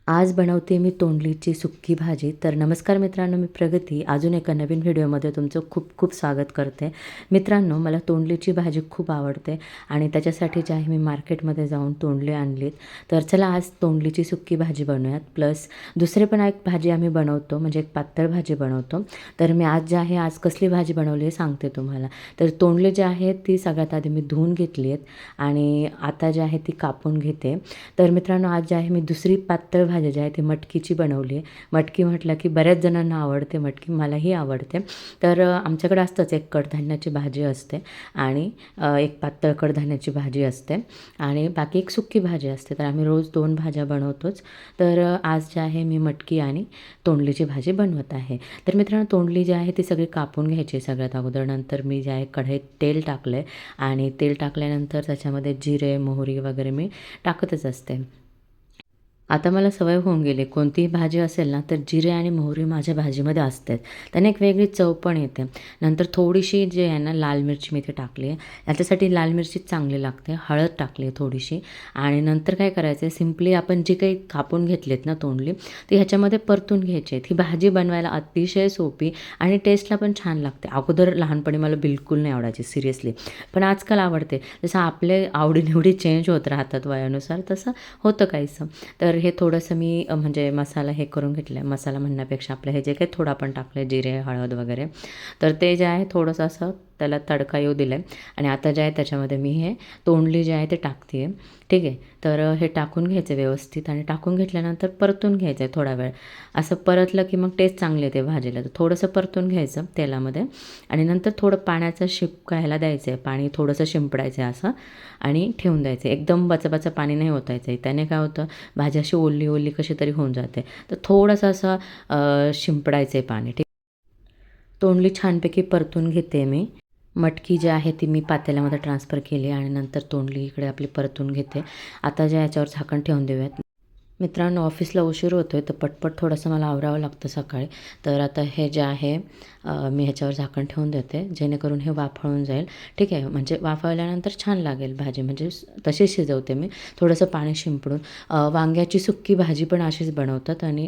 आज बनवते मी तोंडलीची सुक्की भाजी. तर नमस्कार मित्रांनो, मी प्रगती अजून एका नवीन व्हिडिओमध्ये तुमचं खूप खूप स्वागत करते. मित्रांनो, मला तोंडलीची भाजी खूप आवडते आणि त्याच्यासाठी जे आहे मी मार्केटमध्ये जाऊन तोंडली आणलीत. तर चला आज तोंडलीची सुक्की भाजी बनवूयात. प्लस दुसरे पण एक भाजी आम्ही बनवतो, म्हणजे एक पातळ भाजी बनवतो. तर मी आज जे आहे आज कसली भाजी बनवली आहे सांगते तुम्हाला. तर तोंडली जी आहे ती सगळ्यात आधी मी धुवून घेतली आहेत आणि आता जी आहे ती कापून घेते. तर मित्रांनो, आज जे आहे मी दुसरी पातळ भाजी जी आहे ती मटकीची बनवली आहे. मटकी म्हटलं की बऱ्याच जणांना आवडते मटकी, मलाही आवडते. तर आमच्याकडे असतंच एक कडधान्याची भाजी असते आणि एक पातळ कडधान्याची भाजी असते आणि बाकी एक सुक्की भाजी असते. तर आम्ही रोज 2 भाज्या बनवतोच. तर आज जे आहे मी मटकी आणि तोंडलीची भाजी बनवत आहे. तर मित्रांनो, तोंडली जी आहे ती सगळी कापून घ्यायची सगळ्यात अगोदर. नंतर मी जे आहे कढईत तेल टाकलं आहे आणि तेल टाकल्यानंतर त्याच्यामध्ये जिरे, मोहरी वगैरे मी टाकतच असते. आता मला सवय होऊन गेली, कोणतीही भाजी असेल ना, तर जिरे आणि मोहरी माझ्या भाजीमध्ये असतेच. त्याने एक वेगळी चव पण येते. नंतर थोडीशी जी आहे ना लाल मिरची मी इथे टाकली आहे. याच्यासाठी लाल मिरची चांगली लागते. हळद टाकली आहे थोडीशी आणि नंतर काय करायचं आहे, सिम्पली आपण जी काही कापून घेतलीत ना तोंडली, ती ह्याच्यामध्ये परतून घ्यायची आहेत. ही भाजी बनवायला अतिशय सोपी आणि टेस्टला पण छान लागते. अगोदर लहानपणी मला बिलकुल नाही आवडायची सिरियसली, पण आजकाल आवडते. जसं आपले आवडीनिवडी चेंज होत राहतात वयानुसार, तसं होतं काहीसं. तर हे थोडंसं मी म्हणजे मसाला हे करून घेतलं आहे. मसाला म्हणण्यापेक्षा आपलं हे जे काही थोडं आपण टाकलं आहे जिरे, हळद वगैरे, तर ते जे आहे थोडंसं असं त्याला तडका येऊ दिला आहे आणि आता जे आहे त्याच्यामध्ये मी हे तोंडली जे आहे ते टाकते आहे. ठीक आहे. तर हे टाकून घ्यायचं व्यवस्थित आणि टाकून घेतल्यानंतर परतून घ्यायचं आहे थोडा वेळ. असं परतलं की मग टेस्ट चांगली येते भाजीला. तर थोडंसं परतून घ्यायचं तेलामध्ये आणि नंतर थोडं पाण्याचा शिपकायला द्यायचं आहे. पाणी थोडंसं शिंपडायचं आहे असं आणि ठेवून द्यायचं आहे. एकदम बचाबचा पाणी नाही ओतायचं आहे. त्याने काय होतं, भाजी अशी ओली कशी तरी होऊन जाते. तर थोडंसं असं शिंपडायचं आहे पाणी. ठीक. तोंडली छानपैकी परतून घेते मी. मटकी जी आहे ती मी पातेल्यामध्ये ट्रान्सफर केली आणि नंतर तोंडली इकडे आपली परतून घेते. आता जे याच्यावर झाकण ठेवून देऊयात. मित्रांनो, ऑफिसला उशीर होतो आहे तर पटपट थोडंसं मला आवरावं लागतं सकाळी. तर आता हे जे आहे मी ह्याच्यावर झाकण ठेवून देते जेणेकरून हे वाफळून जाईल. ठीक आहे. म्हणजे वाफवल्यानंतर छान लागेल भाजी, म्हणजे तशी शिजवते मी थोडंसं पाणी शिंपडून. वांग्याची सुक्की भाजी पण अशीच बनवतात आणि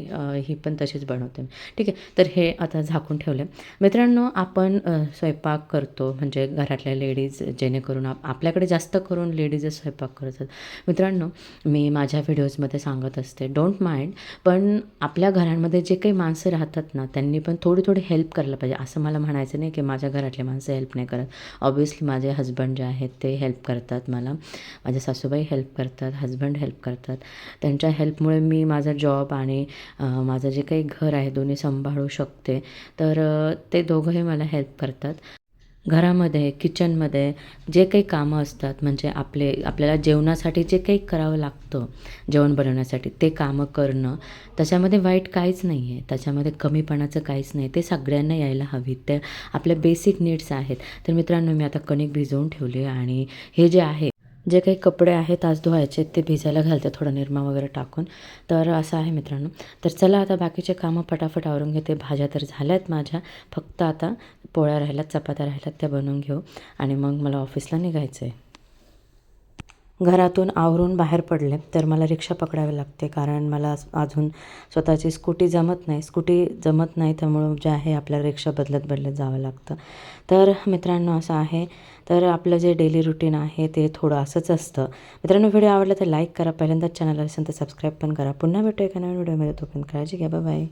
ही पण तशीच बनवते मी. ठीक आहे. तर हे आता झाकून ठेवले. मित्रांनो, आपण स्वयंपाक करतो म्हणजे घरातल्या लेडीज, जेणेकरून आपल्याकडे जास्त करून लेडीजच स्वयंपाक करतात. मित्रांनो, मी माझ्या व्हिडिओजमध्ये सांगत असते, डोंट माइंड, पण आपल्या घरांमध्ये जे काही माणसं राहतात ना, त्यांनी पण थोडी थोडी हेल्प करायला पाहिजे. असं मला म्हणायचं नाही की माझ्या घरातले माणसं हेल्प नाही करत. ऑब्व्हियसली माझे हजबंड जे आहेत ते हेल्प करतात मला. माझ्या सासूबाई हेल्प करतात, हजबंड हेल्प करतात. त्यांच्या हेल्पमुळे मी माझा जॉब आणि माझं जे काही घर आहे दोन्ही सांभाळू शकते. तर ते दोघंही मला हेल्प करतात. घरामध्ये, किचनमध्ये जे काही कामं असतात, म्हणजे आपल्याला जेवणासाठी जे काही करावं लागतं, जेवण बनवण्यासाठी ते कामं करणं, त्याच्यामध्ये वाईट काहीच नाही आहे. त्याच्यामध्ये कमीपणाचं काहीच नाही. ते सगळ्यांना यायला हवीत. ते आपल्या बेसिक नीड्स आहेत. तर मित्रांनो, मी आता कणिक भिजवून ठेवली आहे आणि हे जे आहे, जे काही कपडे आहेत आज धुवायचे ते भिजायला घालते थोडं निरमा वगैरे टाकून. तर असं आहे मित्रांनो. तर चला आता बाकीचे कामं फटाफट आवरून घेते. भाज्या तर झाल्यात माझ्या, फक्त आता पोळ्या राहिल्यात, चपात्या राहिल्यात, त्या बनवून घेऊ आणि मग मला ऑफिसला निघायचं आहे. घरातून आवरून बाहेर पडले तर मला रिक्षा पकडावी लागते, कारण मला अजून स्वतःची स्कूटी जमत नाही. त्यामुळं जे आहे आपल्याला रिक्षा बदलत जावं लागतं. तर मित्रांनो, असं आहे. तर आपलं जे डेली रुटीन आहे ते थोडं असंच असतं. मित्रांनो, व्हिडिओ आवडला तर लाईक करा. पहिल्यांदाच चॅनल असेल तर सबस्क्राईब पण करा. पुन्हा भेटू एका नवीन व्हिडिओमध्ये. तोपर्यंत काळजी घ्या. Bye bye.